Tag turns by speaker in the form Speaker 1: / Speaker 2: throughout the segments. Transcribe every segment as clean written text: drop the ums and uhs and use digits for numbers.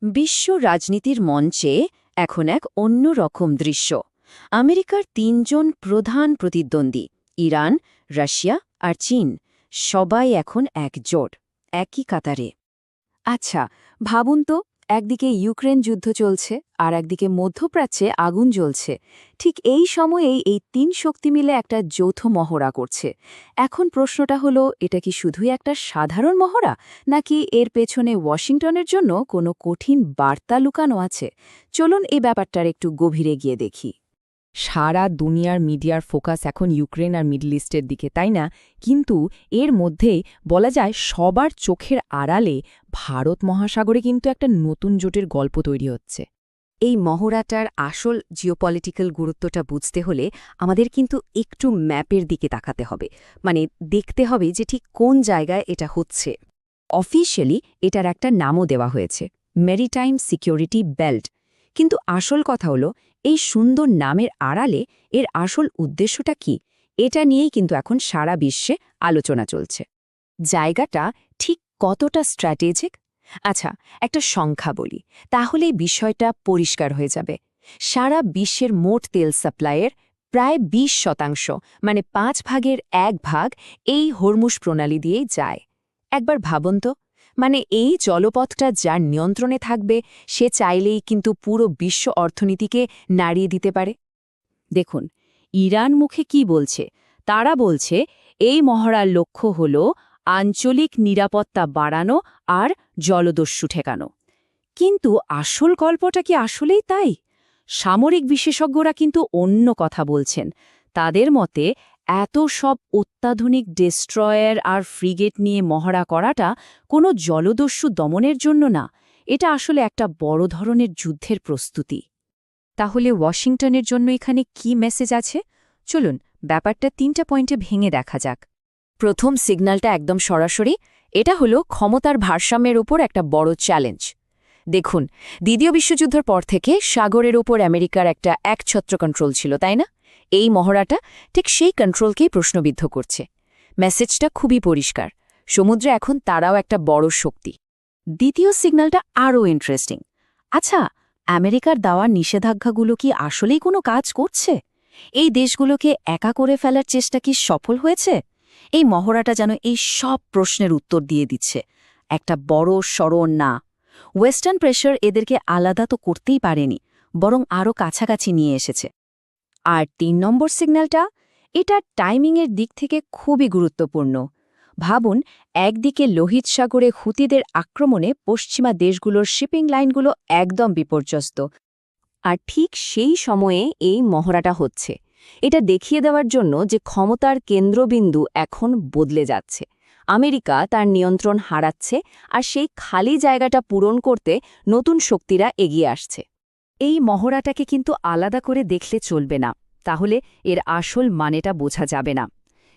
Speaker 1: বিশ্ব রাজনীতির মঞ্চে এখন এক অন্য রকম দৃশ্য। আমেরিকার তিনজন প্রধান প্রতিদ্বন্দ্বী ইরান, রাশিয়া আর চীন সবাই এখন একজোট, একই কাতারে।
Speaker 2: আচ্ছা, ভাবুন তো, একদিকে ইউক্রেন যুদ্ধ চলছে আর একদিকে মধ্যপ্রাচ্যে আগুন জ্বলছে। ঠিক এই সময়েই এই তিন শক্তি মিলে একটা যৌথ মহড়া করছে। এখন প্রশ্নটা হলো, এটা কি শুধুই একটা সাধারণ মহড়া, নাকি এর পেছনে ওয়াশিংটনের জন্য কোনো কঠিন বার্তা লুকানো আছে? চলুন এই ব্যাপারটার একটু গভীরে গিয়ে দেখি।
Speaker 3: সারা দুনিয়ার মিডিয়ার ফোকাস এখন ইউক্রেন আর মিডল ইস্টের দিকে, তাই না? কিন্তু এর মধ্যেই বলা যায় সবার চোখের আড়ালে ভারত মহাসাগরে কিন্তু একটা নতুন জোটের গল্প তৈরি হচ্ছে।
Speaker 1: এই মহড়াটার আসল জিওপলিটিক্যাল গুরুত্বটা বুঝতে হলে আমাদের কিন্তু একটু ম্যাপের দিকে তাকাতে হবে, মানে দেখতে হবে যে ঠিক কোন জায়গায় এটা হচ্ছে। অফিশিয়ালি এটার একটা নামও দেওয়া হয়েছে, মেরিটাইম সিকিউরিটি বেল্ট। কিন্তু আসল কথা হলো, এই সুন্দর নামের আড়ালে এর আসল উদ্দেশ্যটা কি, এটা নিয়েই কিন্তু এখন সারা বিশ্বে আলোচনা চলছে। জায়গাটা ঠিক কতটা স্ট্র্যাটেজিক? আচ্ছা, একটা সংখ্যা বলি, তাহলেই বিষয়টা পরিষ্কার হয়ে যাবে। সারা বিশ্বের মোট তেল সাপ্লাইয়ের প্রায় ২০%, মানে ৫ ভাগের ১ ভাগ এই হরমুজ প্রণালী দিয়েই যায়। একবার ভাবুন তো, মানে এই জলপথটা যার নিয়ন্ত্রণে থাকবে, সে চাইলেই কিন্তু পুরো বিশ্ব অর্থনীতিকে নাড়িয়ে দিতে পারে।
Speaker 2: দেখুন, ইরান মুখে কি বলছে? তারা বলছে এই মহড়ার লক্ষ্য হল আঞ্চলিক নিরাপত্তা বাড়ানো আর জলদস্যু ঠেকানো। কিন্তু আসল গল্পটা কি আসলেই তাই? সামরিক বিশেষজ্ঞরা কিন্তু অন্য কথা বলছেন। তাদের মতে এত সব অত্যাধুনিক ডেস্ট্রয়ার আর ফ্রিগেট নিয়ে মহড়া করাটা কোনো জলদস্যু দমনের জন্য না, এটা আসলে একটা বড় ধরনের যুদ্ধের প্রস্তুতি।
Speaker 1: তাহলে ওয়াশিংটনের জন্য এখানে কি মেসেজ আছে? চলুন ব্যাপারটা ৩টা পয়েন্টে ভেঙে দেখা যাক। প্রথম সিগন্যালটা একদম সরাসরি, এটা হলো ক্ষমতার ভারসাম্যের উপর একটা বড় চ্যালেঞ্জ। দেখুন, দ্বিতীয় বিশ্বযুদ্ধের পর থেকে সাগরের উপর আমেরিকার একটা একছত্র কন্ট্রোল ছিল, তাই না? এই মহড়াটা ঠিক সেই কন্ট্রোলকেই প্রশ্নবিদ্ধ করছে। মেসেজটা খুবই পরিষ্কার, সমুদ্রে এখন তারাও একটা বড় শক্তি। দ্বিতীয় সিগন্যালটা আরও ইন্টারেস্টিং। আচ্ছা, আমেরিকার দেওয়া নিষেধাজ্ঞাগুলো কি আসলেই কোনো কাজ করছে? এই দেশগুলোকে একা করে ফেলার চেষ্টা কি সফল হয়েছে? এই মহড়াটা যেন এই সব প্রশ্নের উত্তর দিয়ে দিচ্ছে, একটা বড় সরণ না। ওয়েস্টার্ন প্রেশার এদেরকে আলাদা তো করতেই পারেনি, বরং আরও কাছাকাছি নিয়ে এসেছে। আর ৩ নম্বর সিগন্যালটা, এটা টাইমিংয়ের দিক থেকে খুবই গুরুত্বপূর্ণ। ভাবুন, একদিকে লোহিত সাগরে হুতিদের আক্রমণে পশ্চিমা দেশগুলোর শিপিং লাইনগুলো একদম বিপর্যস্ত, আর ঠিক সেই সময়ে এই মহড়াটা হচ্ছে। এটা দেখিয়ে দেওয়ার জন্য যে ক্ষমতার কেন্দ্রবিন্দু এখন বদলে যাচ্ছে। আমেরিকা তার নিয়ন্ত্রণ হারাচ্ছে, আর সেই খালি জায়গাটা পূরণ করতে নতুন শক্তিরা এগিয়ে আসছে। এই মহড়াটাকে কিন্তু আলাদা করে দেখলে চলবে না, তাহলে এর আসল মানেটা বোঝা যাবে না।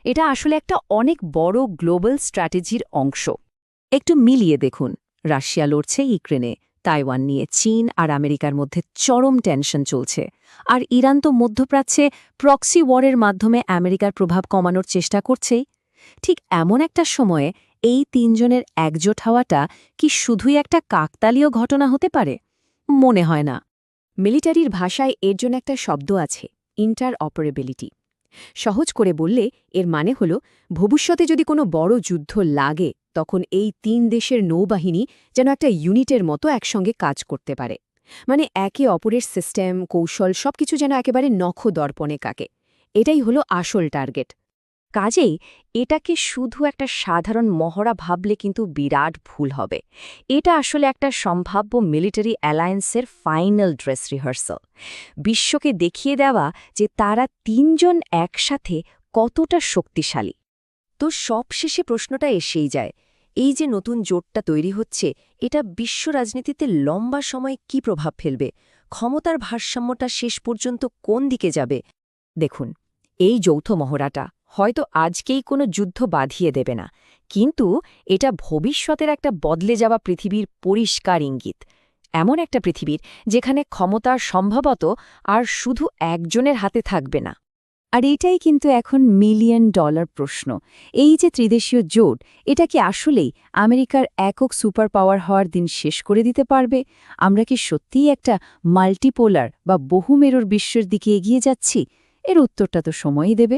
Speaker 1: এটা আসলে একটা অনেক বড় গ্লোবাল স্ট্র্যাটেজির অংশ। একটু মিলিয়ে দেখুন, রাশিয়া লড়ছে ইউক্রেনে, তাইওয়ান নিয়ে চীন আর আমেরিকার মধ্যে চরম টেনশন চলছে, আর ইরান তো মধ্যপ্রাচ্যে প্রক্সি ওয়ারের মাধ্যমে আমেরিকার প্রভাব কমানোর চেষ্টা করছেই। ঠিক এমন একটা সময়ে এই তিনজনের একজোট হওয়াটা কি শুধুই একটা কাকতালীয় ঘটনা হতে পারে? মনে হয় না। মিলিটারির ভাষায় এর জন্য একটা শব্দ আছে, ইন্টার অপারেবিলিটি। সহজ করে বললে এর মানে হল, ভবিষ্যতে যদি কোনো বড় যুদ্ধ লাগে, তখন এই ৩ দেশের নৌবাহিনী যেন একটা ইউনিটের মতো একসঙ্গে কাজ করতে পারে। মানে একে অপরের সিস্টেম, কৌশল সবকিছু যেন একেবারে নখদর্পণে কাকে। এটাই হলো আসল টার্গেট। কাজেই এটাকে শুধু একটা সাধারণ মহড়া ভাবলে কিন্তু বিরাট ভুল হবে। এটা আসলে একটা সম্ভাব্য মিলিটারি অ্যালায়েন্সের ফাইনাল ড্রেস রিহার্সাল, বিশ্বকে দেখিয়ে দেওয়া যে তারা তিনজন একসাথে কতটা শক্তিশালী। তো সবশেষে প্রশ্নটা এসেই যায়, এই যে নতুন জোটটা তৈরি হচ্ছে, এটা বিশ্ব রাজনীতিতে লম্বা সময় কি প্রভাব ফেলবে? ক্ষমতার ভারসাম্যটা শেষ পর্যন্ত কোন দিকে যাবে? দেখুন, এই যৌথ মহড়াটা হয়তো আজকেই কোনো যুদ্ধ বাঁধিয়ে দেবে না, কিন্তু এটা ভবিষ্যতের একটা বদলে যাওয়া পৃথিবীর পরিষ্কার ইঙ্গিত। এমন একটা পৃথিবীর যেখানে ক্ষমতার সম্ভবত আর শুধু একজনের হাতে থাকবে না।
Speaker 2: আর এটাই কিন্তু এখন $1 মিলিয়ন প্রশ্ন। এই যে ত্রিদেশীয় জোট, এটা কি আসলেই আমেরিকার একক সুপার পাওয়ার হওয়ার দিন শেষ করে দিতে পারবে? আমরা কি সত্যিই একটা মাল্টিপোলার বা বহুমেরুর বিশ্বের দিকে এগিয়ে যাচ্ছি? এর উত্তরটা তো সময়ই দেবে।